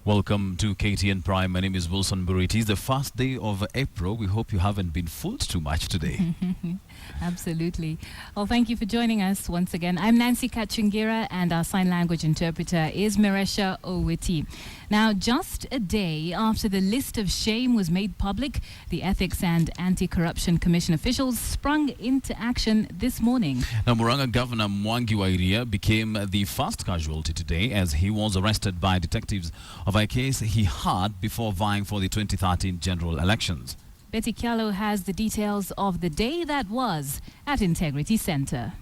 Welcome to KTN Prime. My name is Wilson Buri. It is the first day of April. We hope you haven't been fooled too much today. Absolutely. Well, thank you for joining us once again. I'm Nancy Kachingira, and our sign language interpreter is Miresha Owiti. Now, just a day after the list of shame was made public, the Ethics and Anti-Corruption Commission officials sprung into action this morning. Now, Murang'a Governor Mwangi Wairia became the first casualty today as he was arrested by detectives of a case he had before vying for the 2013 general elections. Betty Kyalo has the details of the day that was at Integrity Center.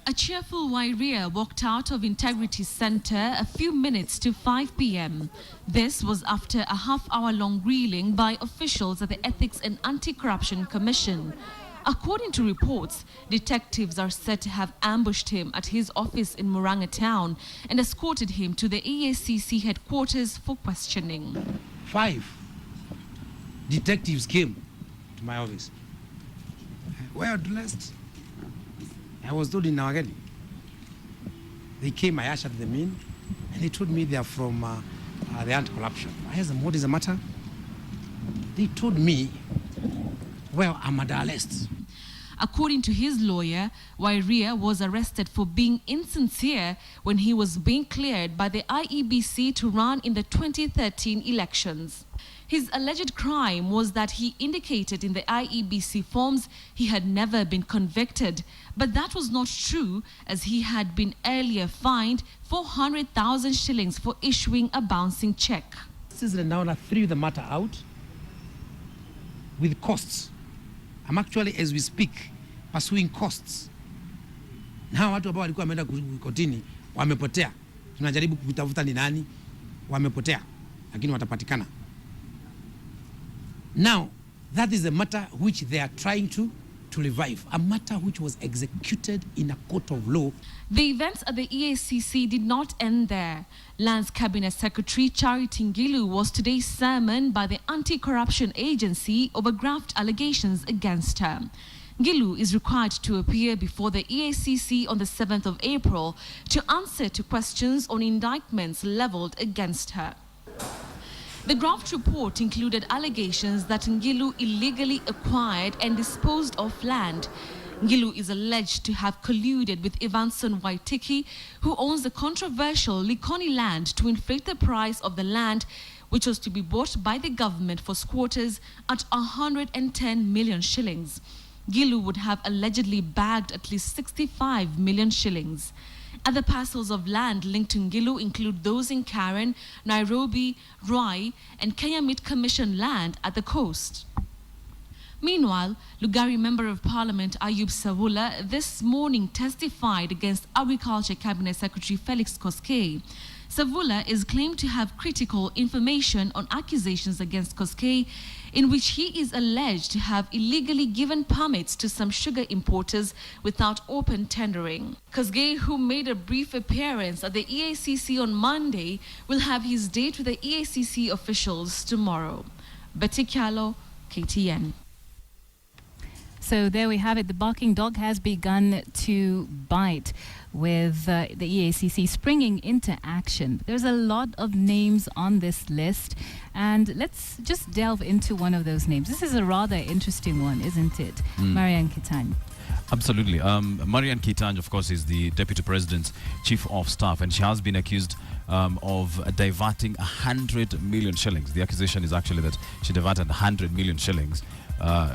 A cheerful Wairia walked out of Integrity Center a few minutes to 5 p.m. This was after a half-hour-long grilling by officials at the Ethics and Anti-Corruption Commission. According to reports, detectives are said to have ambushed him at his office in Murang'a town and escorted him to the EACC headquarters for questioning. 5 detectives came to my office. Well dressed. I was told in Nawagedi. They came, I ushered them in, and they told me they are from the anti-corruption. I asked them, what is the matter? They told me, well, I'm under arrest. According to his lawyer, Wairia was arrested for being insincere when he was being cleared by the IEBC to run in the 2013 elections. His alleged crime was that he indicated in the IEBC forms he had never been convicted, but that was not true as he had been earlier fined 400,000 shillings for issuing a bouncing check. Citizen now threw the matter out with costs. I'm actually, as we speak, pursuing costs. Now watu ambao walikuwa wameenda kotini wamepotea. Tunajaribu kutafuta ni nani wamepotea, lakini watapatikana. Now, that is a matter which they are trying to revive, a matter which was executed in a court of law. The events at the EACC did not end there. Lands Cabinet Secretary Charity Ngilu was today summoned by the Anti-Corruption Agency over graft allegations against her. Ngilu is required to appear before the EACC on the 7th of April to answer to questions on indictments leveled against her. The graft report included allegations that Ngilu illegally acquired and disposed of land. Ngilu is alleged to have colluded with Evanson Waitiki, who owns the controversial Likoni land, to inflate the price of the land, which was to be bought by the government for squatters at 110 million shillings. Ngilu would have allegedly bagged at least 65 million shillings. Other parcels of land linked to Ngilu include those in Karen, Nairobi, Ruai, and Kenya Meat Commission land at the coast. Meanwhile, Lugari Member of Parliament Ayub Savula this morning testified against Agriculture Cabinet Secretary Felix Koskei. Savula is claimed to have critical information on accusations against Koskei, in which he is alleged to have illegally given permits to some sugar importers without open tendering. Koskei, who made a brief appearance at the EACC on Monday, will have his date with the EACC officials tomorrow. Betty Kyalo, KTN. So there we have it. The barking dog has begun to bite, with the EACC springing into action. There's a lot of names on this list, and let's just delve into one of those names. This is a rather interesting one, isn't it? Marian Kitany. Absolutely. Marian Kitany, of course, is the Deputy President's Chief of Staff, and she has been accused of diverting 100 million shillings. The accusation is actually that she diverted 100 million shillings.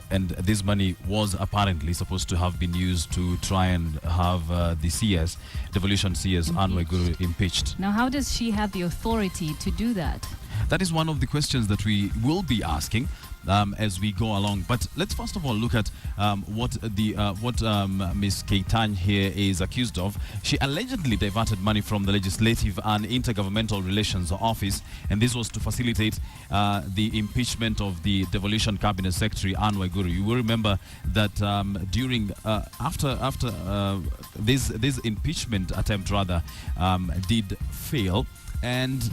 And this money was apparently supposed to have been used to try and have the CS, devolution CS, Anne Waiguru, impeached. Now, how does she have the authority to do that? That is one of the questions that we will be asking as we go along. But let's first of all look at what Ms. Kitany here is accused of. She allegedly diverted money from the Legislative and Intergovernmental Relations Office, and this was to facilitate the impeachment of the Devolution Cabinet Secretary Anne Waiguru. You will remember that during after this impeachment attempt did fail, and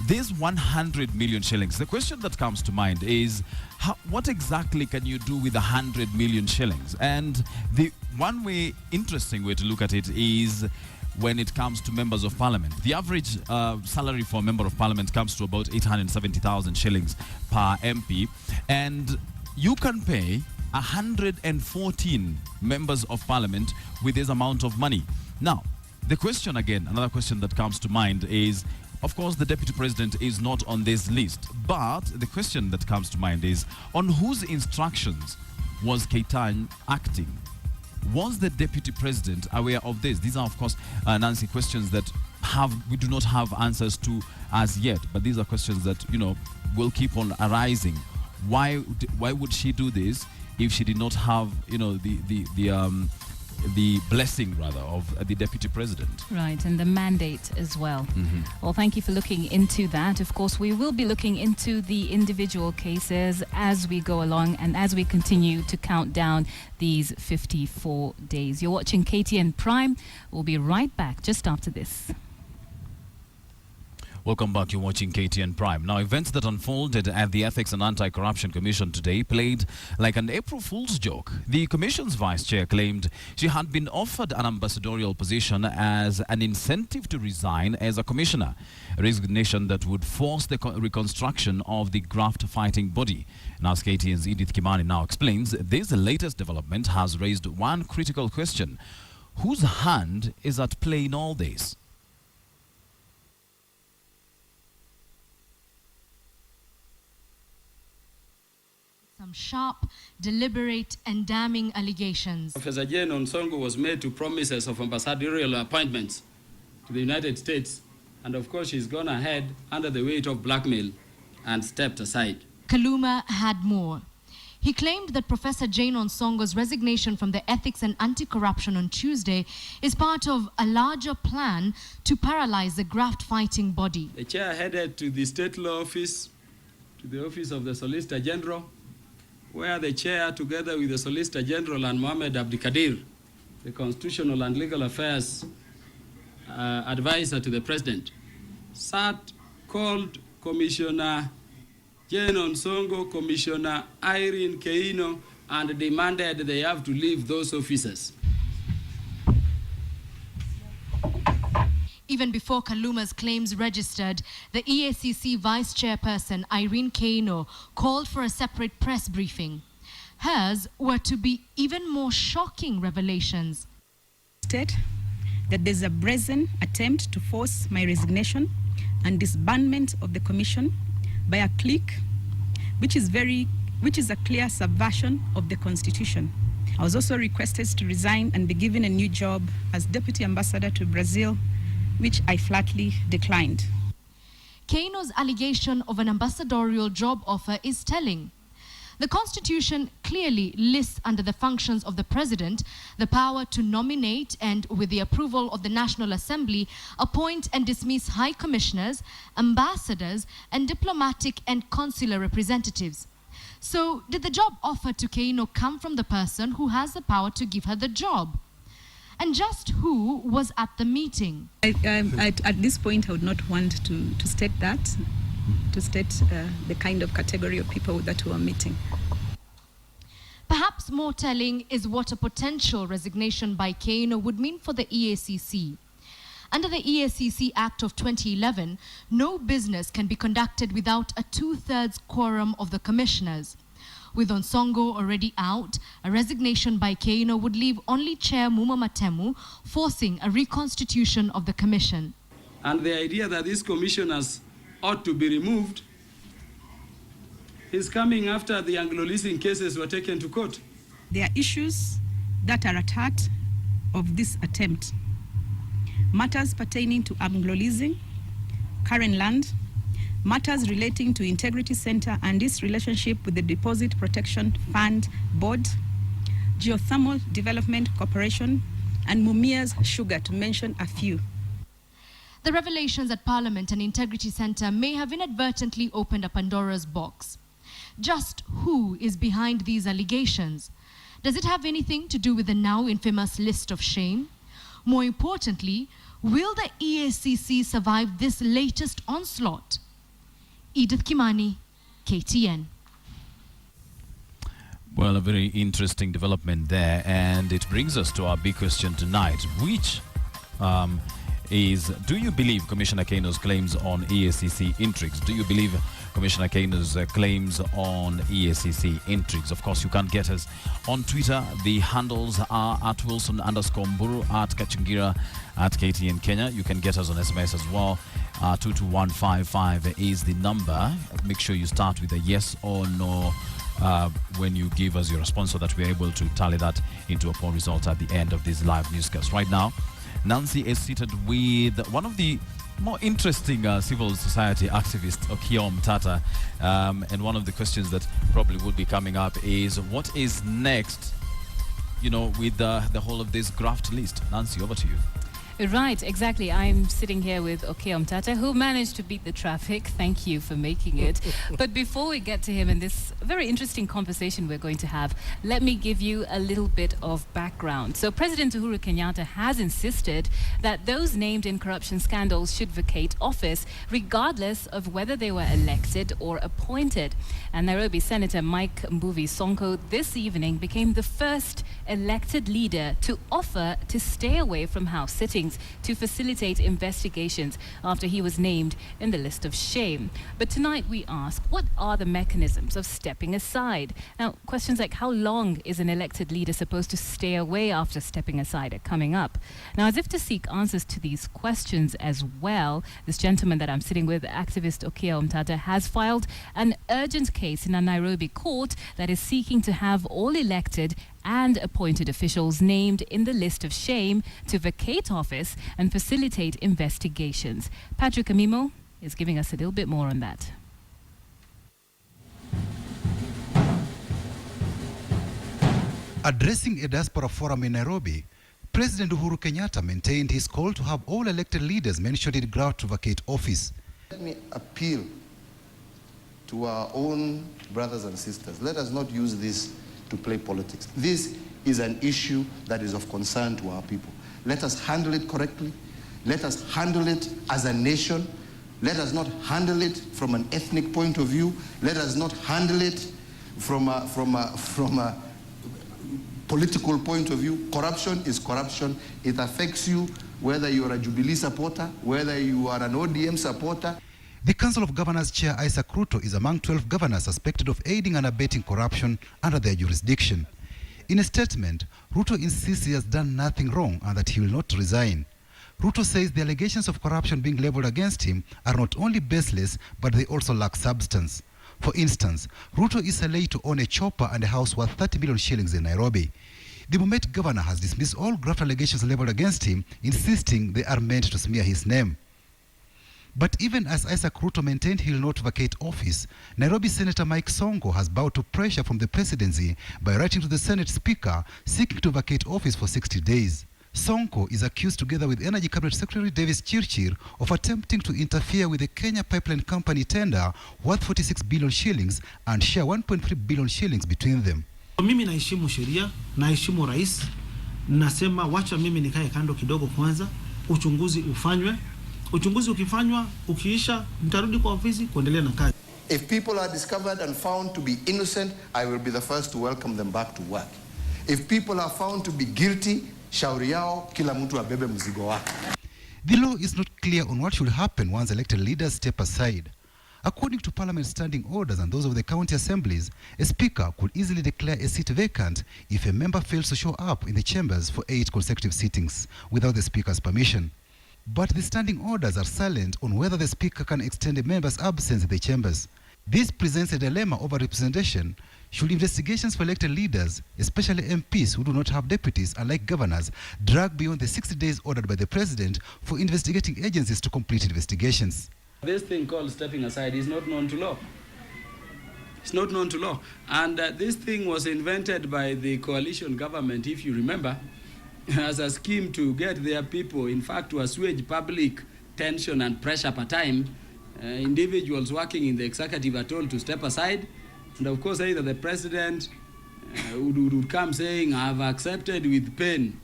These 100 million shillings, the question that comes to mind is, what exactly can you do with 100 million shillings? And the one way, interesting way to look at it is when it comes to members of parliament. The average salary for a member of parliament comes to about 870,000 shillings per MP. And you can pay 114 members of parliament with this amount of money. Now, the question again, another question that comes to mind is, of course, the deputy president is not on this list, but the question that comes to mind is, on whose instructions was KTN acting? Was the deputy president aware of this? These are, of course, Nancy, questions that we do not have answers to as yet, but these are questions that, you know, will keep on arising. Why would she do this if she did not have, you know, the blessing, rather, of the deputy president? Right, and the mandate as well. Mm-hmm. Well, thank you for looking into that. Of course, we will be looking into the individual cases as we go along and as we continue to count down these 54 days. You're watching KTN Prime. We'll be right back just after this. Welcome back. You're watching KTN Prime. Now, events that unfolded at the Ethics and Anti-Corruption Commission today played like an April Fool's joke. The Commission's vice chair claimed she had been offered an ambassadorial position as an incentive to resign as a commissioner, a resignation that would force the reconstruction of the graft-fighting body. And as KTN's Edith Kimani now explains, this latest development has raised one critical question. Whose hand is at play in all this? Some sharp, deliberate and damning allegations. Professor Jane Onsongo was made to promises of ambassadorial appointments to the United States, and of course she's gone ahead under the weight of blackmail and stepped aside. Kaluma had more. He claimed that Professor Jane Onsongo's resignation from the Ethics and Anti-Corruption on Tuesday is part of a larger plan to paralyze the graft-fighting body. The chair headed to the State Law Office, to the Office of the Solicitor General, where the chair, together with the Solicitor General and Mohamed Abdikadir, the Constitutional and Legal Affairs advisor to the President, called Commissioner Jane Onsongo, Commissioner Irene Keino, and demanded they have to leave those offices. Even before Kaluma's claims registered, the EACC Vice Chairperson Irene Keino called for a separate press briefing. Hers were to be even more shocking revelations. State that there's a brazen attempt to force my resignation and disbandment of the commission by a clique, which is a clear subversion of the Constitution. I was also requested to resign and be given a new job as Deputy Ambassador to Brazil, which I flatly declined. Keino's allegation of an ambassadorial job offer is telling. The Constitution clearly lists under the functions of the President the power to nominate and, with the approval of the National Assembly, appoint and dismiss high commissioners, ambassadors, and diplomatic and consular representatives. So, did the job offer to Keino come from the person who has the power to give her the job? And just who was at the meeting? At this point, I would not want to state that, the kind of category of people that we were meeting. Perhaps more telling is what a potential resignation by Keino would mean for the EACC. Under the EACC Act of 2011, no business can be conducted without a 2/3 quorum of the commissioners. With Onsongo already out, a resignation by Keino would leave only Chair Muma Matemu, forcing a reconstitution of the commission. And the idea that these commissioners ought to be removed is coming after the Anglo-leasing cases were taken to court. There are issues that are at heart of this attempt. Matters pertaining to Anglo-leasing, current land, matters relating to Integrity Center and its relationship with the Deposit Protection Fund Board, Geothermal Development Corporation, and Mumia's Sugar, to mention a few. The revelations at Parliament and Integrity Center may have inadvertently opened a Pandora's box. Just who is behind these allegations? Does it have anything to do with the now infamous list of shame? More importantly, will the EACC survive this latest onslaught? Edith Kimani, KTN. Well, a very interesting development there, and it brings us to our big question tonight, which is, do you believe Commissioner Kano's claims on EACC intrigues? Do you believe Commissioner Kano's claims on EACC intrigues? Of course, you can get us on Twitter. The handles are at Wilson_Mburu, at Kachingira, at KTN Kenya. You can get us on SMS as well. 22155 is the number. Make sure you start with a yes or no when you give us your response, so that we're able to tally that into a poll result at the end of this live newscast. Right now, Nancy is seated with one of the more interesting civil society activists, Okiya Omtata, and one of the questions that probably will be coming up is, what is next, you know, with the whole of this graft list? Nancy, over to you. Right, exactly. I'm sitting here with Okiya Omtata, who managed to beat the traffic. Thank you for making it. But before we get to him and this very interesting conversation we're going to have, let me give you a little bit of background. So President Uhuru Kenyatta has insisted that those named in corruption scandals should vacate office, regardless of whether they were elected or appointed. And Nairobi Senator Mike Mbuvi Sonko this evening became the first elected leader to offer to stay away from House sittings to facilitate investigations after he was named in the list of shame. But tonight we ask, what are the mechanisms of stepping aside? Now, questions like how long is an elected leader supposed to stay away after stepping aside are coming up. Now, as if to seek answers to these questions as well, this gentleman that I'm sitting with, activist Okiya Omtata, has filed an urgent case in a Nairobi court that is seeking to have all elected and appointed officials named in the list of shame to vacate office and facilitate investigations. Patrick Amimo is giving us a little bit more on that. Addressing a diaspora forum in Nairobi, President Uhuru Kenyatta maintained his call to have all elected leaders mentioned in graft to vacate office. Let me appeal to our own brothers and sisters. Let us not use this to play politics. This is an issue that is of concern to our people. Let us handle it correctly. Let us handle it as a nation. Let us not handle it from an ethnic point of view. Let us not handle it from a political point of view. Corruption is corruption. It affects you whether you're a Jubilee supporter, whether you are an ODM supporter. The Council of Governors Chair Isaac Ruto is among 12 governors suspected of aiding and abetting corruption under their jurisdiction. In a statement, Ruto insists he has done nothing wrong and that he will not resign. Ruto says the allegations of corruption being leveled against him are not only baseless, but they also lack substance. For instance, Ruto is alleged to own a chopper and a house worth 30 million shillings in Nairobi. The Bomet governor has dismissed all graft allegations leveled against him, insisting they are meant to smear his name. But even as Isaac Ruto maintained he will not vacate office, Nairobi Senator Mike Sonko has bowed to pressure from the presidency by writing to the Senate Speaker seeking to vacate office for 60 days. Sonko is accused, together with Energy Cabinet Secretary Davis Chirchir, of attempting to interfere with the Kenya Pipeline Company tender worth 46 billion shillings and share 1.3 billion shillings between them. Mimi naheshimu sheria, naheshimu rais, nasema wacha mimi nikae kando kidogo kwanza, uchunguzi ufanywe. Uchunguzi ukifanywa, ukiisha, nitarudi kwa ofisi kuendelea na kazi. If people are discovered and found to be innocent, I will be the first to welcome them back to work. If people are found to be guilty, shauri yao, kila mtu abebe mzigo wake. The law is not clear on what should happen once elected leaders step aside. According to Parliament's standing orders and those of the county assemblies, a speaker could easily declare a seat vacant if a member fails to show up in the chambers for 8 consecutive sittings without the speaker's permission. But the standing orders are silent on whether the speaker can extend a member's absence in the chambers. This presents a dilemma over representation. Should investigations for elected leaders, especially MPs who do not have deputies, unlike governors, drag beyond the 60 days ordered by the president for investigating agencies to complete investigations? This thing called stepping aside is not known to law. It's not known to law. And this thing was invented by the coalition government, if you remember, as a scheme to get their people, in fact, to assuage public tension and pressure per time. Individuals working in the executive are told to step aside. And of course, either the president would come saying, I have accepted with pain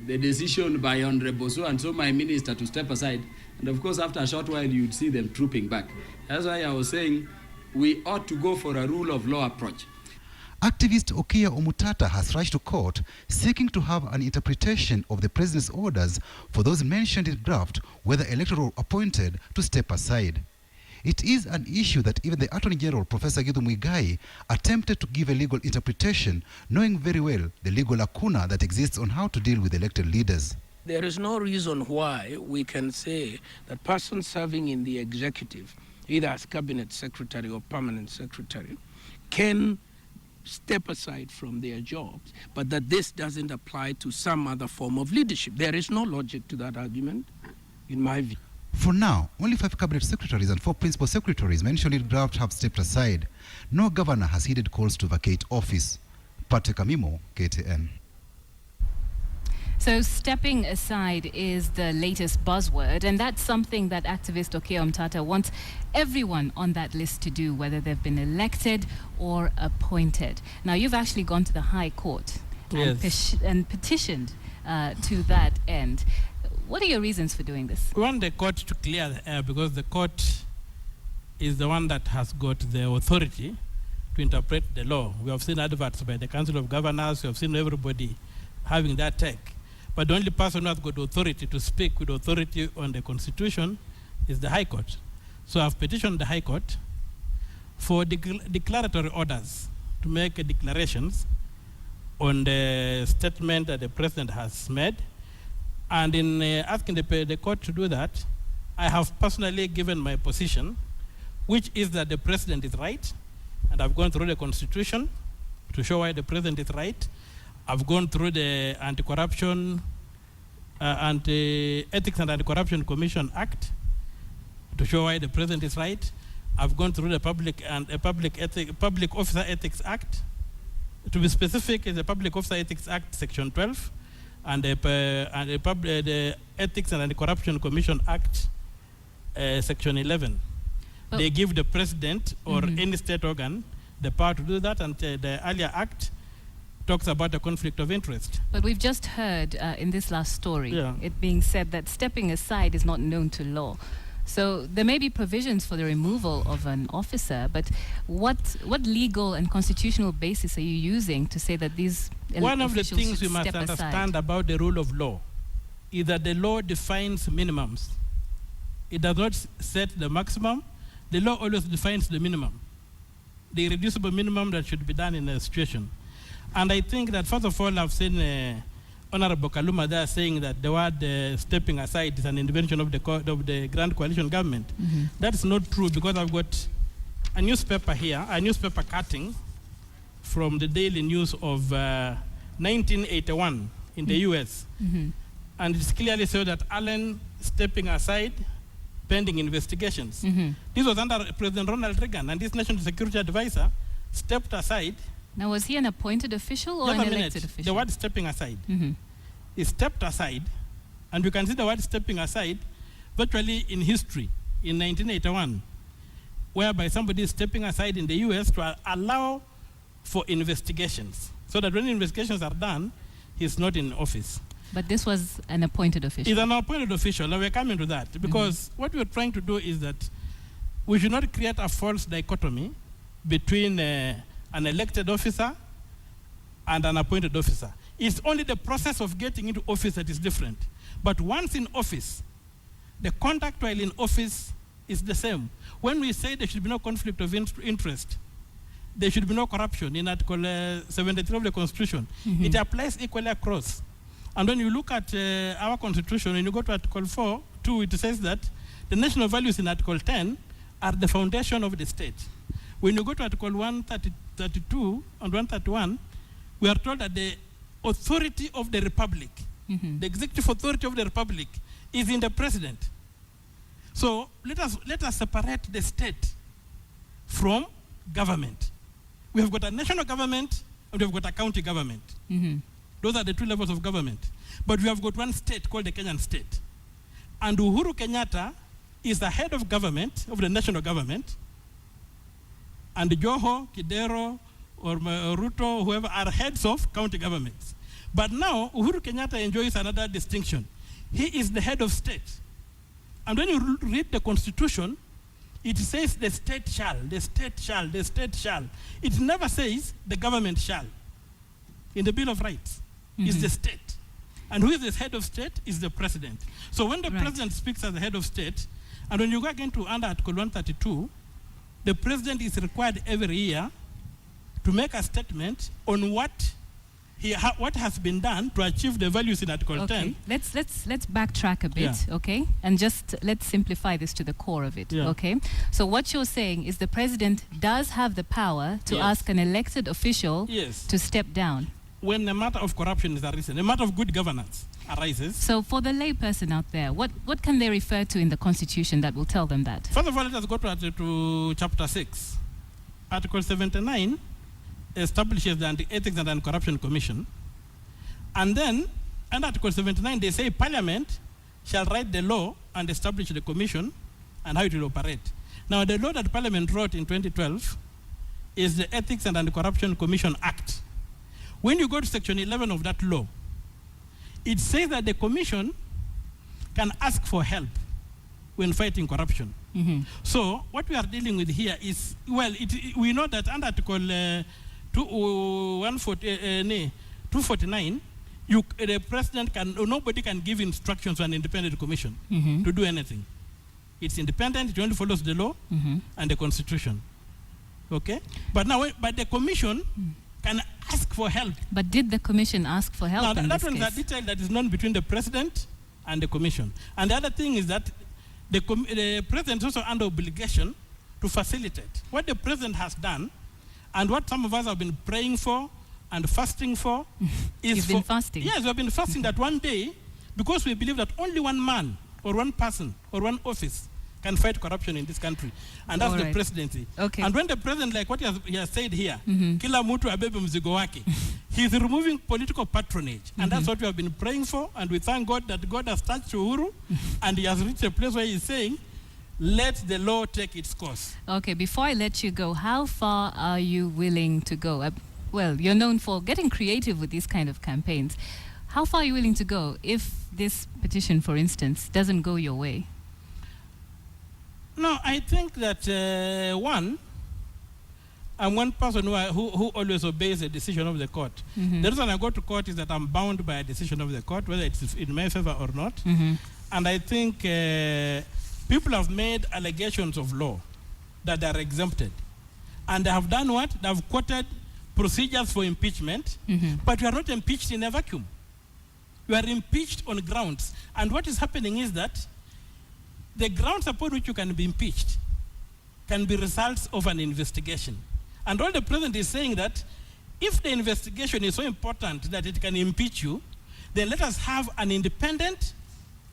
the decision by Honorable so and so my minister to step aside. And of course, after a short while, you'd see them trooping back. That's why I was saying we ought to go for a rule of law approach. Activist Okia Omutata has rushed to court seeking to have an interpretation of the president's orders for those mentioned in draft, whether elected or appointed, to step aside. It is an issue that even the Attorney General, Professor Githu Muigai, attempted to give a legal interpretation, knowing very well the legal lacuna that exists on how to deal with elected leaders. There is no reason why we can say that persons serving in the executive, either as cabinet secretary or permanent secretary, can step aside from their jobs, but that this doesn't apply to some other form of leadership. There is no logic to that argument, in my view. For now, only 5 cabinet secretaries and 4 principal secretaries mentioned in draft have stepped aside. No governor has heeded calls to vacate office. Patrick Amimo, KTN. So stepping aside is the latest buzzword, and that's something that activist Okia Omutata wants everyone on that list to do, whether they've been elected or appointed. Now, you've actually gone to the High Court and petitioned to that end. What are your reasons for doing this? We want the court to clear the air because the court is the one that has got the authority to interpret the law. We have seen adverts by the Council of Governors, we have seen everybody having that take. But the only person who has got authority to speak with authority on the Constitution is the High Court. So I've petitioned the High Court for declaratory orders to make declarations on the statement that the President has made. And in asking the court to do that, I have personally given my position, which is that the President is right. And I've gone through the Constitution to show why the President is right. I've gone through the Anti-Corruption, Anti-Ethics and Anti-Corruption Commission Act to show why the President is right. I've gone through the Public Officer Ethics Act. To be specific, is the Public Officer Ethics Act, Section 12, and the Ethics and Anti-Corruption Commission Act, Section 11. Oh. They give the President or any state organ the power to do that, and the earlier act talks about a conflict of interest. But we've just heard in this last story it being said that stepping aside is not known to law. So there may be provisions for the removal of an officer, but what legal and constitutional basis are you using to say that these one of the things we must aside? Understand about the rule of law is that the law defines minimums. It does not set the maximum. The law always defines the minimum, the irreducible minimum that should be done in a situation. And I think that, first of all, I've seen Honorable Kaluma there saying that the word stepping aside is an intervention of the Grand Coalition government. That's not true, because I've got a newspaper here, a newspaper cutting from the Daily News of 1981 in the US. And it's clearly said that Allen stepping aside pending investigations. This was under President Ronald Reagan, and this National Security Advisor stepped aside. Now, was he an appointed official or an elected official? The word stepping aside. He stepped aside, and you can see the word stepping aside virtually in history in 1981, whereby somebody is stepping aside in the US to allow for investigations, so that when investigations are done, he's not in office. But this was an appointed official. He's an appointed official, and we're coming to that, because what we're trying to do is that we should not create a false dichotomy between an elected officer and an appointed officer. It's only the process of getting into office that is different. But once in office, the conduct while in office is the same. When we say there should be no conflict of interest, there should be no corruption in Article 73 of the Constitution, it applies equally across. And when you look at our Constitution, and you go to Article 4.2, it says that the national values in Article 10 are the foundation of the state. When you go to Article 132 and 131, we are told that the authority of the Republic, the executive authority of the Republic, is in the President. So let us separate the state from government. We have got a national government and we have got a county government. Those are the two levels of government. But we have got one state called the Kenyan state. And Uhuru Kenyatta is the head of government, of the national government, and Joho, Kidero, or Ruto, whoever, are heads of county governments. But now, Uhuru Kenyatta enjoys another distinction. He is the head of state. And when you read the Constitution, it says the state shall, the state shall, the state shall. It never says the government shall. In the Bill of Rights, it's the state. And who is the head of state is the president. So when the president speaks as the head of state, and when you go again to under Article 132, the president is required every year to make a statement on what has been done to achieve the values in Article 10. Let's backtrack a bit, okay? And just let's simplify this to the core of it, okay? So what you're saying is the president does have the power to ask an elected official to step down. When a matter of corruption is arisen, a matter of good governance arises. So for the layperson out there, what can they refer to in the Constitution that will tell them that? First of all, let us go to Chapter 6. Article 79 establishes the Anti-Ethics and Anti-Corruption Commission. And then, under Article 79, they say Parliament shall write the law and establish the commission and how it will operate. Now, the law that Parliament wrote in 2012 is the Ethics and Anti-Corruption Commission Act. When you go to Section 11 of that law, it says that the commission can ask for help when fighting corruption. So what we are dealing with here is, well, we know that under Article 249, the president nobody can give instructions to an independent commission to do anything. It's independent, it only follows the law and the Constitution. Okay? But now, the commission can ask for help. But did the commission ask for help? Now, that one is a detail that is known between the president and the commission. And the other thing is that the president is also under obligation to facilitate. What the president has done, and what some of us have been praying for and fasting for, is You've been fasting? Yes, we have been fasting that one day, because we believe that only one man or one person or one office can fight corruption in this country, and that's the presidency. Okay. And when the president, like what he has said here, kila mtu abebe mzigo wake, he's removing political patronage, and that's what we have been praying for, and we thank God that God has touched Uhuru, and he has reached a place where he's saying, let the law take its course. Okay, before I let you go, how far are you willing to go? Well, you're known for getting creative with these kind of campaigns. How far are you willing to go if this petition, for instance, doesn't go your way? No, I think that I'm one person who always obeys a decision of the court. The reason I go to court is that I'm bound by a decision of the court, whether it's in my favor or not. And I think people have made allegations of law that are exempted. And they have done what? They have quoted procedures for impeachment, but you are not impeached in a vacuum. You are impeached on grounds. And what is happening is that the grounds upon which you can be impeached can be results of an investigation. And all the president is saying that if the investigation is so important that it can impeach you, then let us have an independent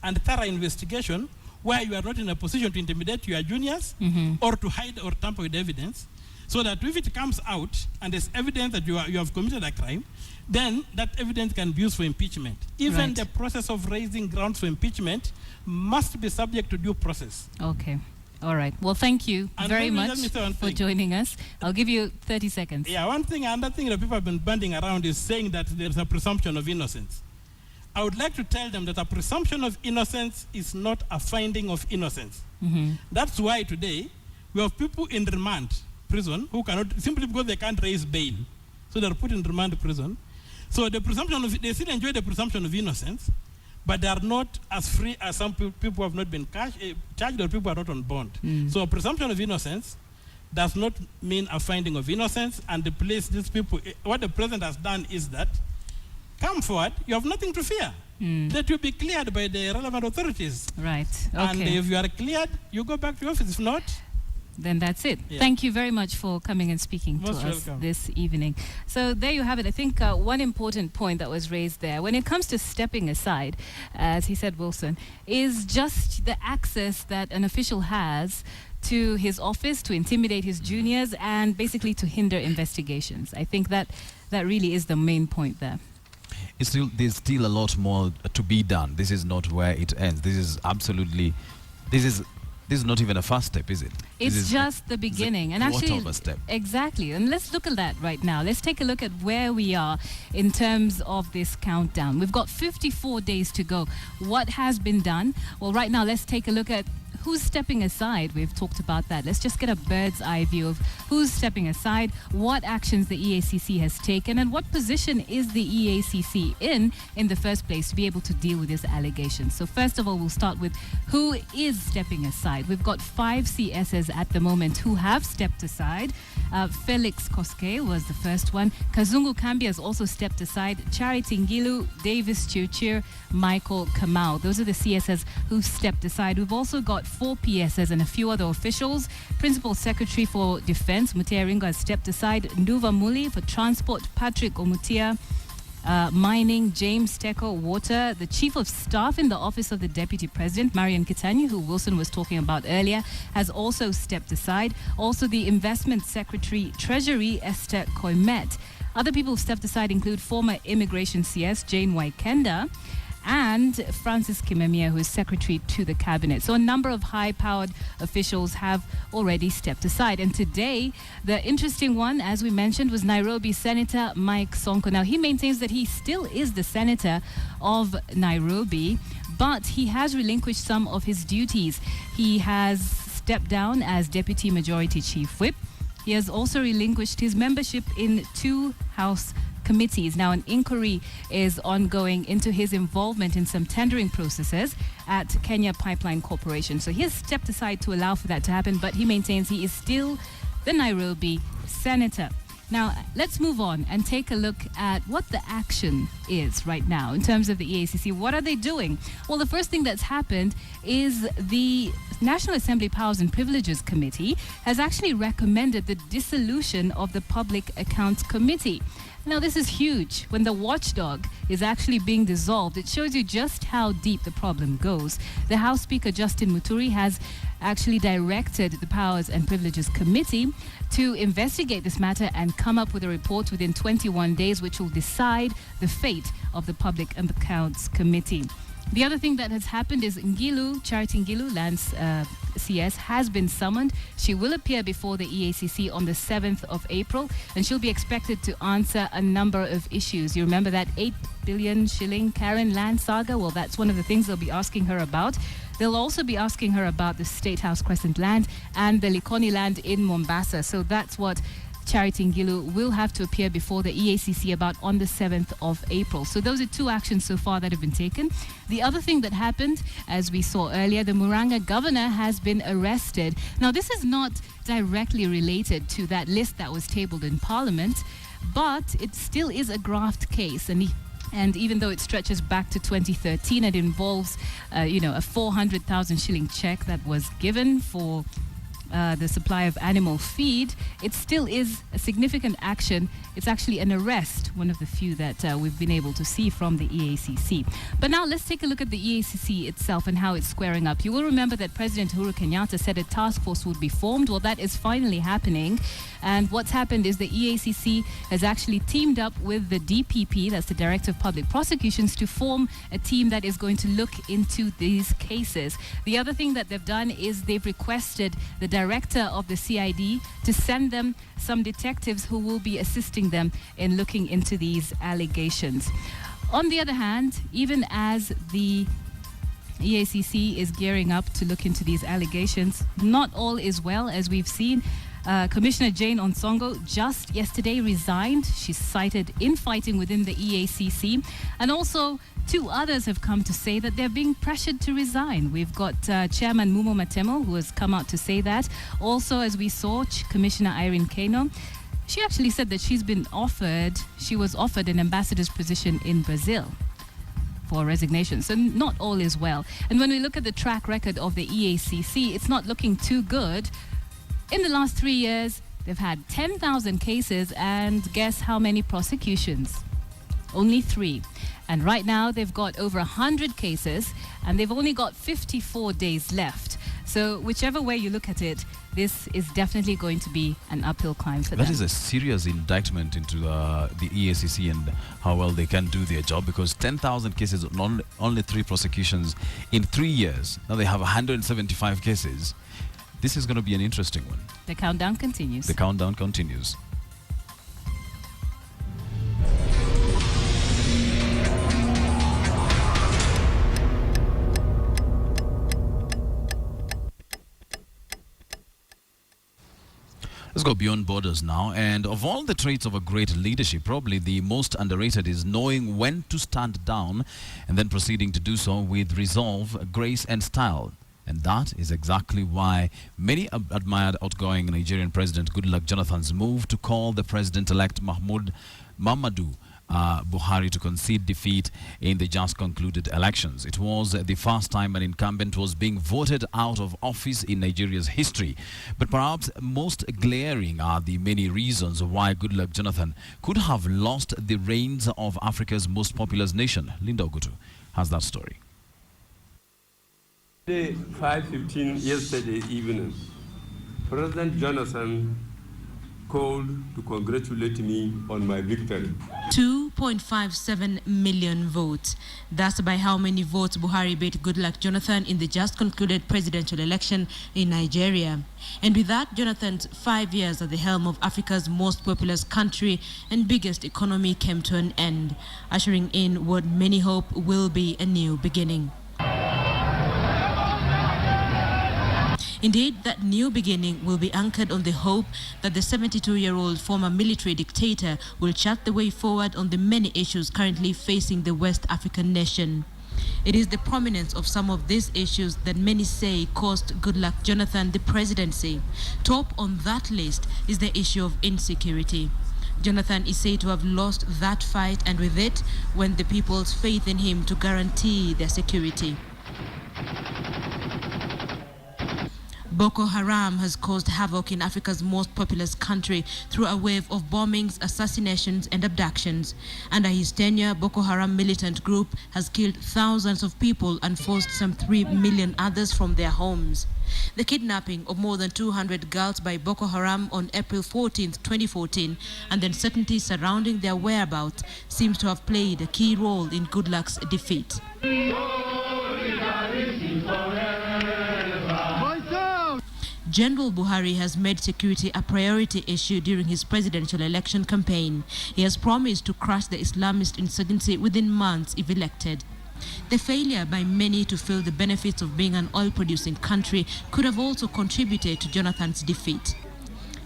and thorough investigation where you are not in a position to intimidate your juniors or to hide or tamper with evidence, so that if it comes out and there's evidence that you have committed a crime, then that evidence can be used for impeachment. Even the process of raising grounds for impeachment must be subject to due process. Okay. All right. Well, thank you very much for joining us. I'll give you 30 seconds. Yeah, another thing that people have been banding around is saying that there's a presumption of innocence. I would like to tell them that a presumption of innocence is not a finding of innocence. That's why today we have people in remand prison who cannot, simply because they can't raise bail, so they're put in remand prison. So the presumption of, they still enjoy the presumption of innocence, but they are not as free as some people who have not been charged or people who are not on bond. So a presumption of innocence does not mean a finding of innocence, and the place these people, what the president has done is that, come forward, you have nothing to fear. That will be cleared by the relevant authorities. Right, okay. And if you are cleared, you go back to your office. If not, then that's it. Thank you very much for coming and speaking to us this evening. So there you have it. I think one important point that was raised there, when it comes to stepping aside, as he said, Wilson, is just the access that an official has to his office to intimidate his juniors and basically to hinder investigations. I think that really is the main point there. There's still a lot more to be done. This is not where it ends. This is absolutely, this This is not even a first step, is it? It's just the beginning. And actually, of a step. Exactly. And let's look at that right now. Let's take a look at where we are in terms of this countdown. We've got 54 days to go. What has been done? Well, right now, let's take a look at who's stepping aside. We've talked about that. Let's just get a bird's eye view of who's stepping aside, what actions the EACC has taken, and what position is the EACC in the first place to be able to deal with this allegation. So first of all, we'll start with who is stepping aside. We've got 5 CSs at the moment who have stepped aside. Felix Koske was the first one. Kazungu Kambi has also stepped aside. Charity Ngilu, Davis Chirchir, Michael Kamau. Those are the CSs who've stepped aside. We've also got 4 PSs and a few other officials. Principal Secretary for Defense, Mutia Ringo, has stepped aside. Nduva Muli for Transport, Patrick Omutia. Mining, James Teko, Water. The Chief of Staff in the Office of the Deputy President, Marian Kitanyi, who Wilson was talking about earlier, has also stepped aside. Also, the Investment Secretary, Treasury, Esther Koimet. Other people who've stepped aside include former Immigration CS, Jane Waikenda, and Francis Kimemia, who is Secretary to the Cabinet. So a number of high-powered officials have already stepped aside. And today, the interesting one, as we mentioned, was Nairobi Senator Mike Sonko. Now, he maintains that he still is the Senator of Nairobi, but he has relinquished some of his duties. He has stepped down as Deputy Majority Chief Whip. He has also relinquished his membership in 2 House committees. Now, an inquiry is ongoing into his involvement in some tendering processes at Kenya Pipeline Corporation. So he has stepped aside to allow for that to happen, but he maintains he is still the Nairobi Senator. Now, let's move on and take a look at what the action is right now in terms of the EACC. What are they doing? Well, the first thing that's happened is the National Assembly Powers and Privileges Committee has actually recommended the dissolution of the Public Accounts Committee. Now, this is huge. When the watchdog is actually being dissolved, it shows you just how deep the problem goes. The House Speaker, Justin Muturi, has actually directed the Powers and Privileges Committee to investigate this matter and come up with a report within 21 days, which will decide the fate of the Public Accounts Committee. The other thing that has happened is Ngilu, Charity Ngilu, Lance CS, has been summoned. She will appear before the EACC on the 7th of April, and she'll be expected to answer a number of issues. You remember that 8 billion shilling Karen land saga? Well, that's one of the things they'll be asking her about. They'll also be asking her about the State House Crescent land and the Likoni land in Mombasa. So that's what Charity Ngilu will have to appear before the EACC about on the 7th of April. So those are 2 actions so far that have been taken. The other thing that happened, as we saw earlier, the Murang'a governor has been arrested. Now, this is not directly related to that list that was tabled in Parliament, but it still is a graft case. And even though it stretches back to 2013, it involves, a 400,000 shilling check that was given for the supply of animal feed. It still is a significant action. It's actually an arrest, one of the few that we've been able to see from the EACC. But now let's take a look at the EACC itself and how it's squaring up. You will remember that President Uhuru Kenyatta said a task force would be formed. Well, that is finally happening. And what's happened is the EACC has actually teamed up with the DPP, that's the Director of Public Prosecutions, to form a team that is going to look into these cases. The other thing that they've done is they've requested the Director of the CID to send them some detectives who will be assisting them in looking into these allegations. On the other hand, even as the EACC is gearing up to look into these allegations, not all is well, as we've seen. Commissioner Jane Onsongo just yesterday resigned. She's cited infighting within the EACC. And also, 2 others have come to say that they're being pressured to resign. We've got Chairman Mumo Matemo, who has come out to say that. Also, as we saw, Commissioner Irene Kano, she actually said that she was offered an ambassador's position in Brazil for resignation. So not all is well. And when we look at the track record of the EACC, it's not looking too good. In the last 3 years, they've had 10,000 cases, and guess how many prosecutions? Only 3. And right now, they've got over 100 cases, and they've only got 54 days left. So whichever way you look at it, this is definitely going to be an uphill climb for them. That is a serious indictment into the EACC and how well they can do their job, because 10,000 cases, only 3 prosecutions in 3 years. Now they have 175 cases. This is going to be an interesting one. The countdown continues. The countdown continues. Let's go beyond borders now. And of all the traits of a great leadership, probably the most underrated is knowing when to stand down and then proceeding to do so with resolve, grace and style. And that is exactly why many admired outgoing Nigerian President Goodluck Jonathan's move to call the President-elect Muhammadu Buhari to concede defeat in the just concluded elections. It was the first time an incumbent was being voted out of office in Nigeria's history. But perhaps most glaring are the many reasons why Goodluck Jonathan could have lost the reins of Africa's most populous nation. Linda Ogutu has that story. 5:15 yesterday evening, President Jonathan called to congratulate me on my victory. 2.57 million votes. That's by how many votes Buhari beat Goodluck Jonathan in the just concluded presidential election in Nigeria. And with that, Jonathan's 5 years at the helm of Africa's most populous country and biggest economy came to an end, ushering in what many hope will be a new beginning. Indeed, that new beginning will be anchored on the hope that the 72-year-old former military dictator will chart the way forward on the many issues currently facing the West African nation. It is the prominence of some of these issues that many say cost Goodluck Jonathan the presidency. Top on that list is the issue of insecurity. Jonathan is said to have lost that fight, and with it went the people's faith in him to guarantee their security. Boko Haram has caused havoc in Africa's most populous country through a wave of bombings, assassinations and abductions. Under his tenure, Boko Haram militant group has killed thousands of people and forced some 3 million others from their homes. The kidnapping of more than 200 girls by Boko Haram on April 14, 2014, and the uncertainty surrounding their whereabouts seems to have played a key role in Goodluck's defeat. General Buhari has made security a priority issue during his presidential election campaign. He has promised to crush the Islamist insurgency within months if elected. The failure by many to feel the benefits of being an oil-producing country could have also contributed to Jonathan's defeat.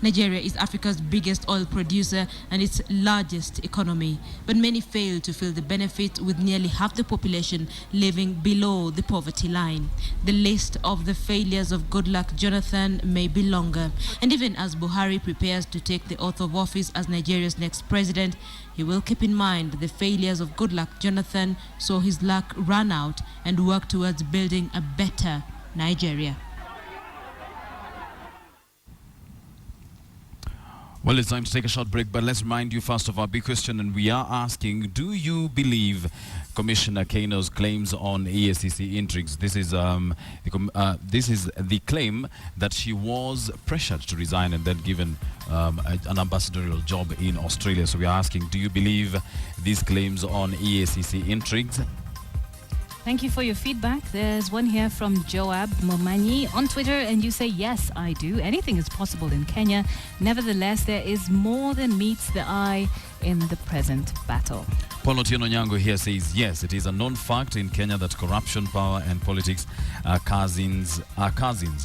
Nigeria is Africa's biggest oil producer and its largest economy, but many fail to feel the benefits, with nearly half the population living below the poverty line. The list of the failures of Goodluck Jonathan may be longer, and even as Buhari prepares to take the oath of office as Nigeria's next president, he will keep in mind the failures of Goodluck Jonathan, so his luck ran out, and work towards building a better Nigeria. Well, it's time to take a short break, but let's remind you first of our big question, and we are asking, do you believe Commissioner Kano's claims on EACC intrigues? This is the claim that she was pressured to resign and then given an ambassadorial job in Australia. So we are asking, do you believe these claims on EACC intrigues? Thank you for your feedback. There's one here from Joab Momanyi on Twitter, and you say, yes, I do. Anything is possible in Kenya. Nevertheless, there is more than meets the eye in the present battle. Paulo Tieno Nyango here says, yes, it is a known fact in Kenya that corruption, power and politics are cousins.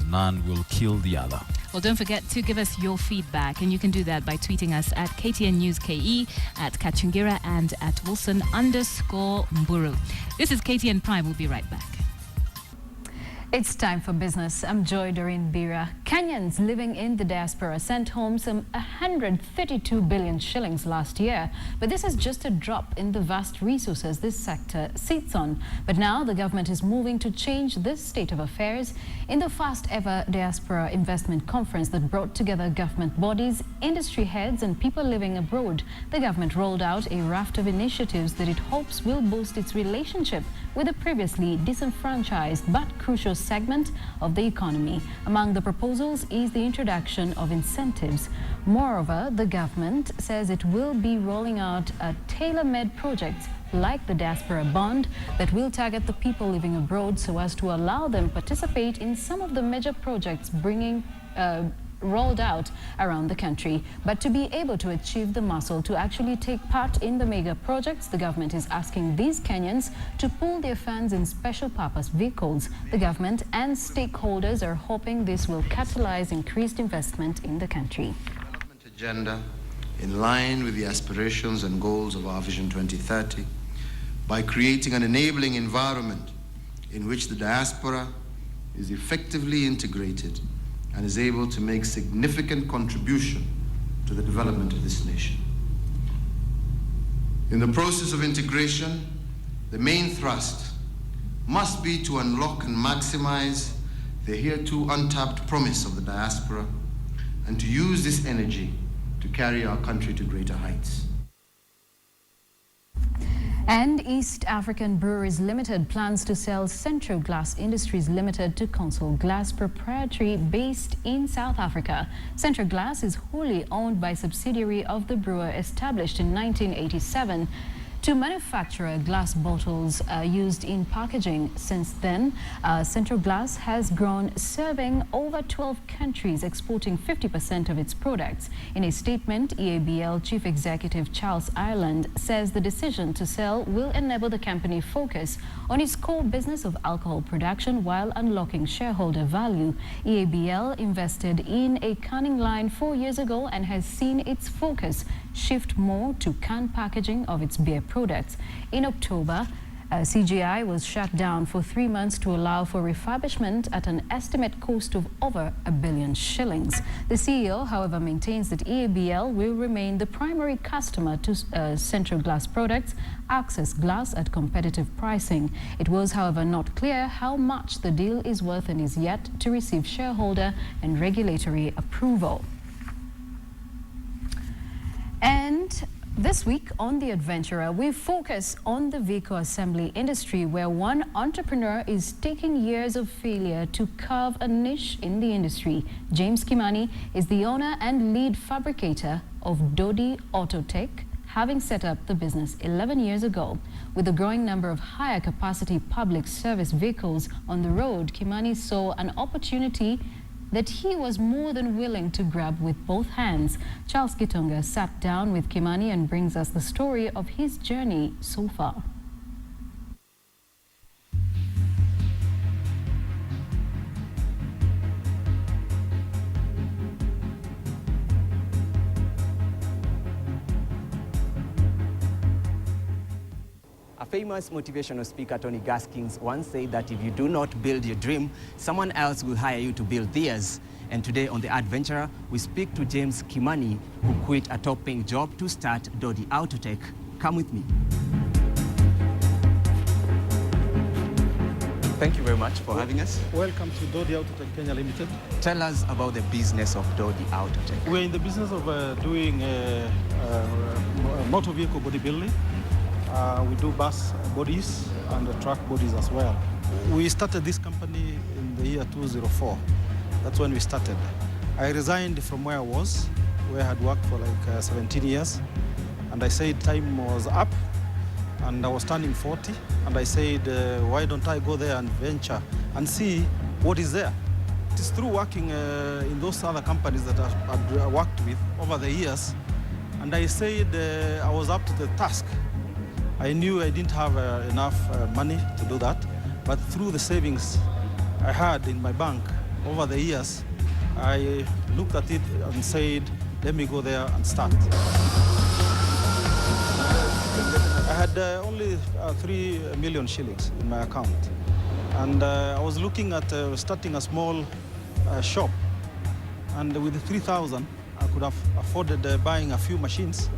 None will kill the other. Well, don't forget to give us your feedback, and you can do that by tweeting us at KTN News KE, at Kachungira, and at Wilson_Mburu. This is KTN Prime. We'll be right back. It's time for business. I'm Joy Doreen Bira. Kenyans living in the diaspora sent home some 132 billion shillings last year. But this is just a drop in the vast resources this sector sits on. But now the government is moving to change this state of affairs. In the first ever Diaspora Investment Conference that brought together government bodies, industry heads and people living abroad, the government rolled out a raft of initiatives that it hopes will boost its relationship with the previously disenfranchised but crucial segment of the economy. Among the proposals is the introduction of incentives. Moreover, the government says it will be rolling out tailor-made projects like the Diaspora bond that will target the people living abroad so as to allow them participate in some of the major projects rolled out around the country. But to be able to achieve the muscle to actually take part in the mega projects, the government is asking these Kenyans to pool their funds in special purpose vehicles. The government and stakeholders are hoping this will catalyze increased investment in the country. Development agenda in line with the aspirations and goals of our Vision 2030 by creating an enabling environment in which the diaspora is effectively integrated and is able to make significant contribution to the development of this nation. In the process of integration, the main thrust must be to unlock and maximize the hereto untapped promise of the diaspora and to use this energy to carry our country to greater heights. And East African Breweries Limited plans to sell Central Glass Industries Limited to Consul Glass Proprietary based in South Africa. Central Glass is wholly owned by a subsidiary of the brewer established in 1987 to manufacture glass bottles used in packaging. Since then, Central Glass has grown, serving over 12 countries, exporting 50% of its products. In a statement, EABL Chief Executive Charles Ireland says the decision to sell will enable the company focus on its core business of alcohol production while unlocking shareholder value. EABL invested in a canning line 4 years ago and has seen its focus shift more to can packaging of its beer products. In October, CGI was shut down for 3 months to allow for refurbishment at an estimate cost of over R1 billion. The CEO, however, maintains that EABL will remain the primary customer to Central Glass products, access glass at competitive pricing. It was, however, not clear how much the deal is worth and is yet to receive shareholder and regulatory approval. And this week on The Adventurer, we focus on the vehicle assembly industry, where one entrepreneur is taking years of failure to carve a niche in the industry. James Kimani is the owner and lead fabricator of Dodi Autotech, having set up the business 11 years ago. With a growing number of higher capacity public service vehicles on the road, Kimani saw an opportunity that he was more than willing to grab with both hands. Charles Gitonga sat down with Kimani and brings us the story of his journey so far. A famous motivational speaker, Tony Gaskins, once said that if you do not build your dream, someone else will hire you to build theirs. And today on The Adventurer, we speak to James Kimani, who quit a top-paying job to start Dodi Autotech. Come with me. Thank you very much for having us. Welcome to Dodi Autotech Kenya Limited. Tell us about the business of Dodi Autotech. We're in the business of doing motor vehicle bodybuilding. We do bus bodies and truck bodies as well. We started this company in the year 2004. That's when we started. I resigned from where I was, where I had worked for like 17 years. And I said time was up, and I was turning 40. And I said, why don't I go there and venture and see what is there? It is through working in those other companies that I worked with over the years. And I said I was up to the task. I knew I didn't have enough money to do that, but through the savings I had in my bank over the years, I looked at it and said, let me go there and start. I had only 3 million shillings in my account, and I was looking at starting a small shop, and with 3,000 I could have afforded buying a few machines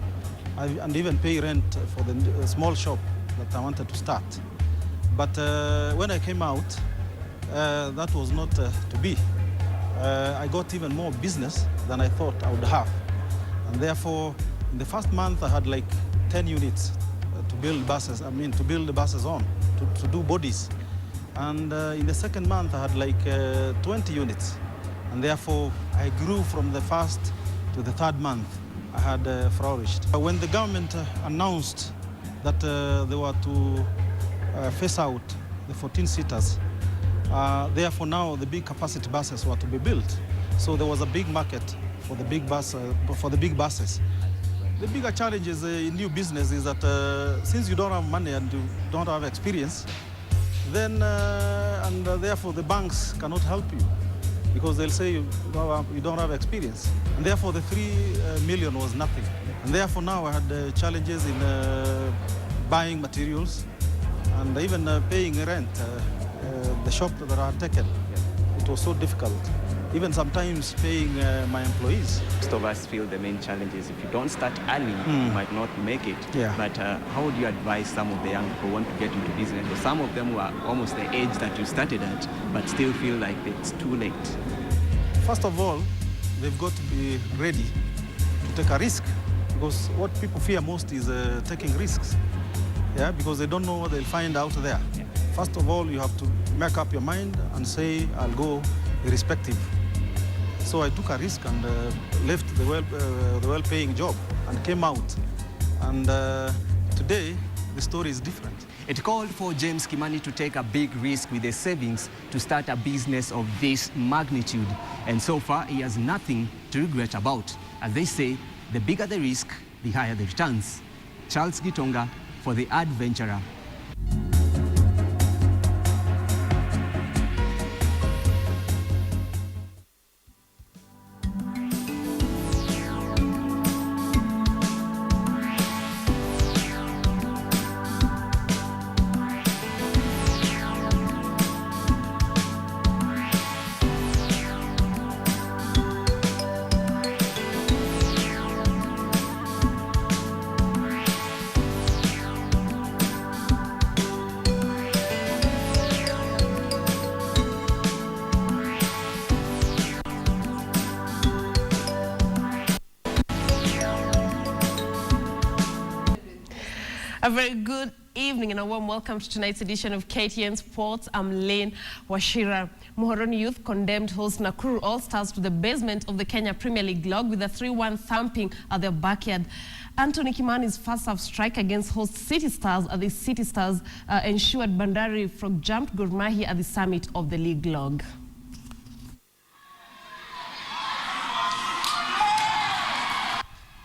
and even pay rent for the small shop that I wanted to start. But when I came out, that was not to be. I got even more business than I thought I would have. And therefore, in the first month, I had like 10 units to build buses, to build the buses on, to do bodies. And in the second month, I had like 20 units. And therefore, I grew from the first to the third month. I had flourished. When the government announced that they were to phase out the 14-seaters, therefore now the big capacity buses were to be built. So there was a big market for the big buses. The bigger challenges in new business is that since you don't have money and you don't have experience, then therefore the banks cannot help you because they'll say you don't have experience. And therefore the 3 million was nothing. And therefore now I had challenges in buying materials and even paying rent, the shop that I had taken. It was so difficult. Even sometimes paying my employees. Most of us feel the main challenge is if you don't start early, you might not make it. Yeah. But how would you advise some of the young people who want to get into business? Or some of them who are almost the age that you started at, but still feel like it's too late. First of all, they've got to be ready to take a risk, because what people fear most is taking risks. Yeah, because they don't know what they'll find out there. Yeah. First of all, you have to make up your mind and say, I'll go irrespective. So I took a risk and left the well-paying job and came out. And today, the story is different. It called for James Kimani to take a big risk with his savings to start a business of this magnitude. And so far, he has nothing to regret about. As they say, the bigger the risk, the higher the returns. Charles Gitonga for The Adventurer. A very good evening and a warm welcome to tonight's edition of KTN Sports. I'm Lane Washira. Muhoroni Youth condemned host Nakuru All-Stars to the basement of the Kenya Premier League log with a 3-1 thumping at their backyard. Anthony Kimani's first-half strike against host City Stars at the City Stars ensured Bandari frog-jumped Gor Mahia at the summit of the league log.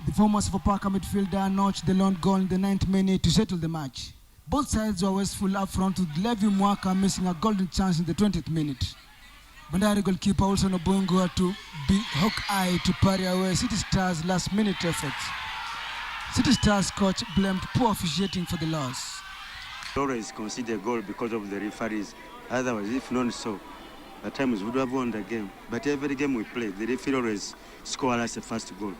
The former Sofapaka midfielder notched the lone goal in the 9th minute to settle the match. Both sides were wasteful up front, with Levi Mwaka missing a golden chance in the 20th minute. Bandari goalkeeper Olson Obungu had to be hawk-eye to parry away City Stars' last-minute efforts. City Stars coach blamed poor officiating for the loss. Always concede a goal because of the referees. Otherwise, if not so, at times we would have won the game. But every game we play, the referee always scores us the first goal.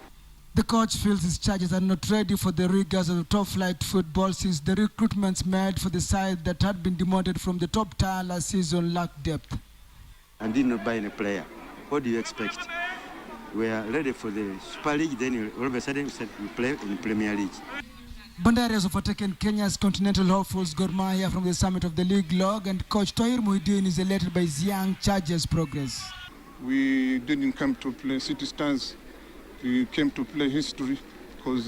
The coach feels his charges are not ready for the rigors of top-flight football since the recruitments made for the side that had been demoted from the top tier last season lacked depth. And did not buy any player. What do you expect? We are ready for the Super League, then all of a sudden we play in the Premier League. Bandari has overtaken Kenya's continental hopefuls Gor Mahia from the summit of the league log, and coach Tohir Muhyiddin is elated by his young Chargers' progress. We didn't come to play City Stars. We came to play history because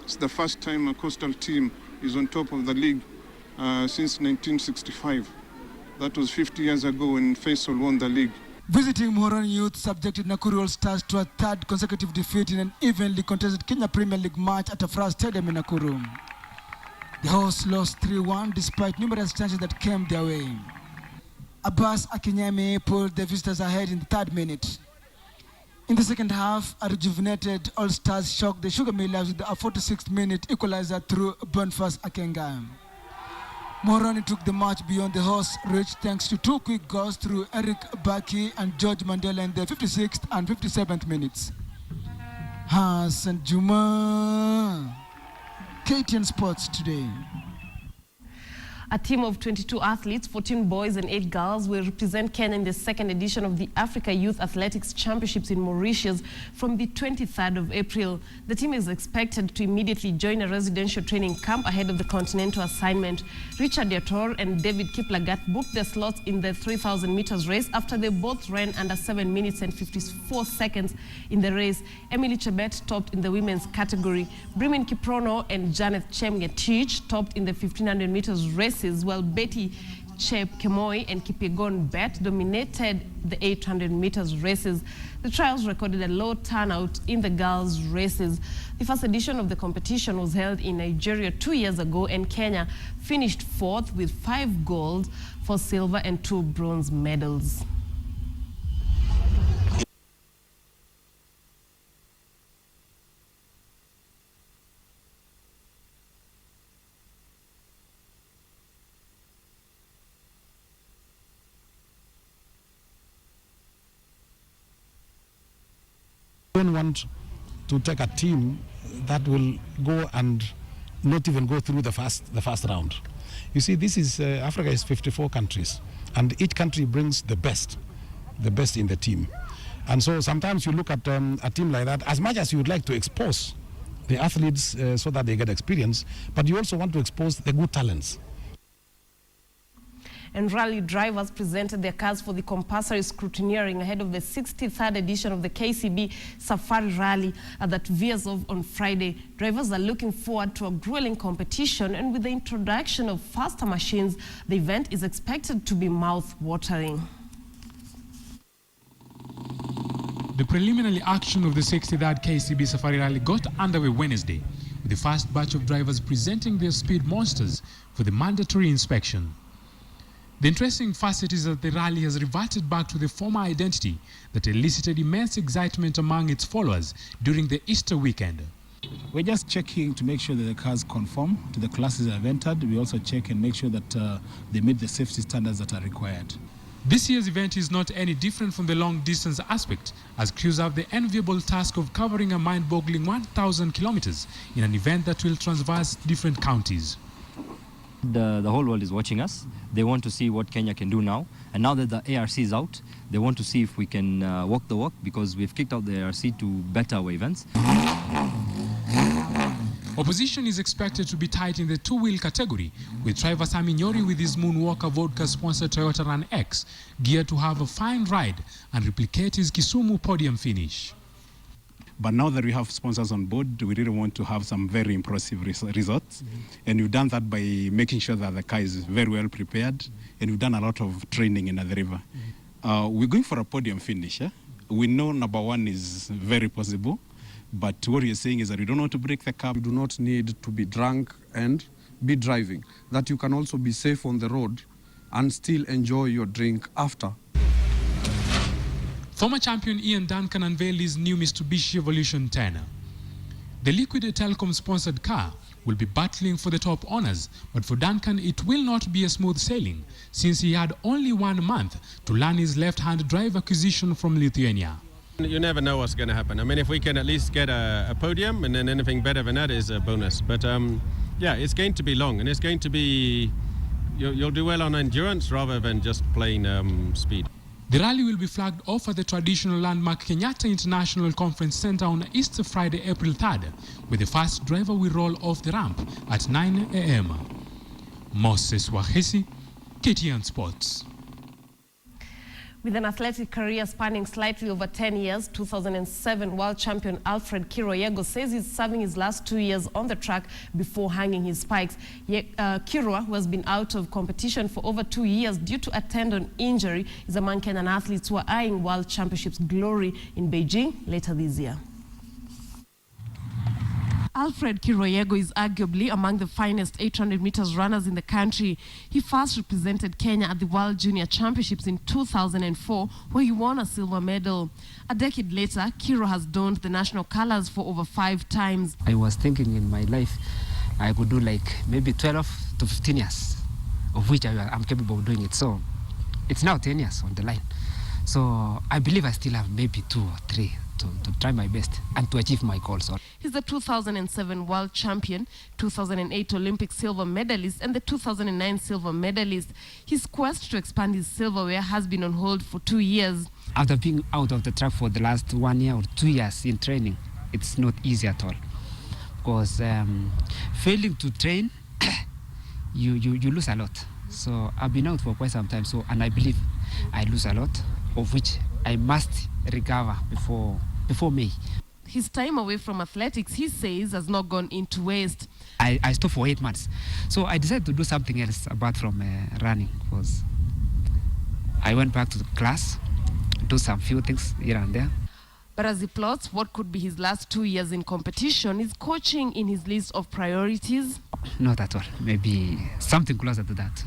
it's the first time a coastal team is on top of the league since 1965. That was 50 years ago when Faisal won the league. Visiting Muhoroni Youth subjected Nakuru All-Stars to a third consecutive defeat in an evenly contested Kenya Premier League match at Afra Stadium in Nakuru. The hosts lost 3-1 despite numerous chances that came their way. Abbas Akinyemi pulled the visitors ahead in the 3rd minute. In the second half, a rejuvenated All-Stars shocked the Sugar Millers with a 46th minute equalizer through Boniface Akenga. Muhoroni took the match beyond the hosts' reach thanks to 2 quick goals through Eric Baki and George Mandela in the 56th and 57th minutes. Hassan Juma, KTN Sports today. A team of 22 athletes, 14 boys and 8 girls, will represent Kenya in the second edition of the Africa Youth Athletics Championships in Mauritius from the 23rd of April. The team is expected to immediately join a residential training camp ahead of the continental assignment. Richard Yator and David Kiplagat booked their slots in the 3,000 meters race after they both ran under 7 minutes and 54 seconds in the race. Emily Chebet topped in the women's category. Brimin Kiprono and Janet Chemgetich topped in the 1,500 meters races, while Betty Chep Kemoy and Kipyegon Bet dominated the 800 meters races. The trials recorded a low turnout in the girls' races. The first edition of the competition was held in Nigeria 2 years ago, and Kenya finished 4th with 5 gold, 4 silver and 2 bronze medals. Don't want to take a team that will go and not even go through the first round. You see, this is Africa is 54 countries, and each country brings the best in the team. And so sometimes you look at a team like that, as much as you would like to expose the athletes so that they get experience, but you also want to expose the good talents. And rally drivers presented their cars for the compulsory scrutineering ahead of the 63rd edition of the KCB Safari Rally that veers off on Friday. Drivers are looking forward to a grueling competition, and with the introduction of faster machines, the event is expected to be mouth-watering. The preliminary action of the 63rd KCB Safari Rally got underway Wednesday, with the first batch of drivers presenting their speed monsters for the mandatory inspection. The interesting facet is that the rally has reverted back to the former identity that elicited immense excitement among its followers during the Easter weekend. We're just checking to make sure that the cars conform to the classes they've entered. We also check and make sure that they meet the safety standards that are required. This year's event is not any different from the long-distance aspect, as crews have the enviable task of covering a mind-boggling 1,000 kilometers in an event that will traverse different counties. The whole world is watching us. They want to see what Kenya can do now. And now that the ARC is out, they want to see if we can walk the walk, because we've kicked out the ARC to better our events. Opposition is expected to be tight in the two-wheel category, with driver Sami Nyori with his Moonwalker vodka-sponsored Toyota Run X geared to have a fine ride and replicate his Kisumu podium finish. But now that we have sponsors on board, we really want to have some very impressive results. And we've done that by making sure that the car is very well prepared. And we've done a lot of training in the river. We're going for a podium finish. We know number 1 is very possible. But what you're saying is that we don't want to break the car. You do not need to be drunk and be driving. That you can also be safe on the road and still enjoy your drink after. Former champion Ian Duncan unveiled his new Mitsubishi Evolution 10. The Liquid Telecom-sponsored car will be battling for the top honors, but for Duncan it will not be a smooth sailing, since he had only 1 month to learn his left-hand drive acquisition from Lithuania. You never know what's going to happen. I mean, if we can at least get a podium, and then anything better than that is a bonus. But yeah, it's going to be long, and it's going to be, you'll do well on endurance rather than just plain speed. The rally will be flagged off at the traditional landmark Kenyatta International Conference Center on Easter Friday, April 3rd, where the first driver will roll off the ramp at 9 a.m. Moses Wahesi, KTN Sports. With an athletic career spanning slightly over 10 years, 2007 world champion Alfred Kiroyego says he's serving his last 2 years on the track before hanging his spikes. Kirwa, who has been out of competition for over 2 years due to a tendon injury, is among Kenyan athletes who are eyeing World Championships glory in Beijing later this year. Alfred Kiroyego is arguably among the finest 800 meters runners in the country. He first represented Kenya at the World Junior Championships in 2004, where he won a silver medal. A decade later, Kiro has donned the national colors for over 5 times. I was thinking in my life I could do like maybe 12 to 15 years, of which I'm capable of doing it. So it's now 10 years on the line. So I believe I still have maybe 2 or 3 to try my best and to achieve my goals. He's the 2007 world champion, 2008 Olympic silver medalist, and the 2009 silver medalist. His quest to expand his silverware has been on hold for 2 years. After being out of the track for the last 1 year or 2 years in training, it's not easy at all. Because failing to train, you lose a lot. So I've been out for quite some time, and I believe I lose a lot, of which I must recover before May. His time away from athletics, he says, has not gone into waste. I stopped for 8 months. So I decided to do something else apart from running, because I went back to the class, do some few things here and there. But as he plots what could be his last 2 years in competition, is coaching in his list of priorities? Not at all. Maybe something closer to that.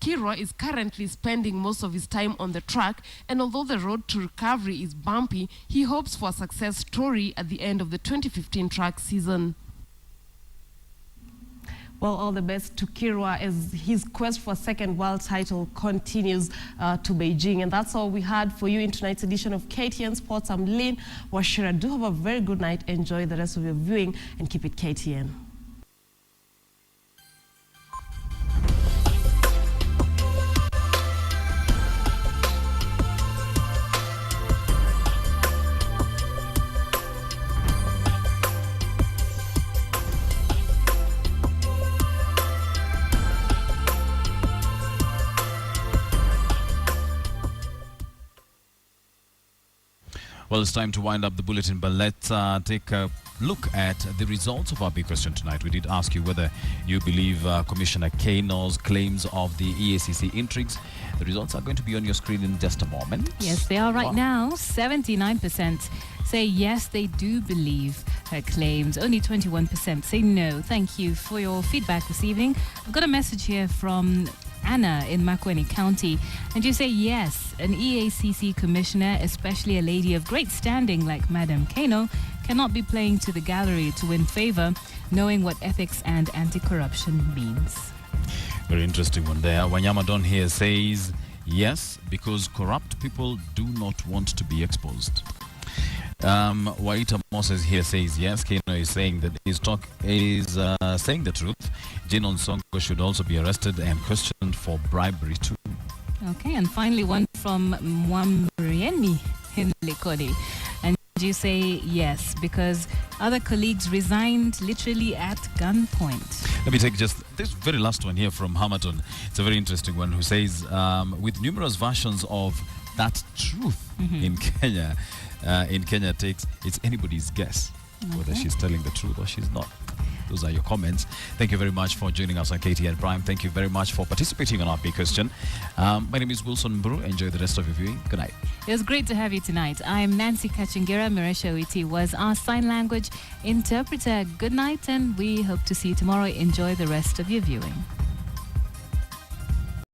Kirwa is currently spending most of his time on the track, and although the road to recovery is bumpy, he hopes for a success story at the end of the 2015 track season. Well, all the best to Kirwa as his quest for a second world title continues to Beijing. And that's all we had for you in tonight's edition of KTN Sports. I'm Lynn Washira. Do have a very good night. Enjoy the rest of your viewing and keep it KTN. Well, it's time to wind up the bulletin, but let's take a look at the results of our big question tonight. We did ask you whether you believe Commissioner Kano's claims of the EACC intrigues. The results are going to be on your screen in just a moment. Yes, they are right now. 79% say yes, they do believe her claims. Only 21% say no. Thank you for your feedback this evening. I've got a message here from Anna in Makwene County, and you say yes, an EACC commissioner, especially a lady of great standing like Madam Kano, cannot be playing to the gallery to win favor, knowing what ethics and anti-corruption means. Very interesting one there. Wanyama Don here says yes, because corrupt people do not want to be exposed. Waita Moses here says yes. Kano is saying that his talk is saying the truth. Jinon Sonko should also be arrested and questioned for bribery too. Okay, and finally one from Mwamrieni in Likodi. And you say yes, because other colleagues resigned literally at gunpoint. Let me take just this very last one here from Hamaton. It's a very interesting one who says, with numerous versions of that truth in Kenya, it's anybody's guess whether she's telling the truth or she's not. Those are your comments. Thank you very much for joining us on KTN Prime. Thank you very much for participating on our big question. My name is Wilson Mburu. Enjoy the rest of your viewing. Good night. It was great to have you tonight. I'm Nancy Kachingira. Miresha Witi was our sign language interpreter. Good night, and we hope to see you tomorrow. Enjoy the rest of your viewing.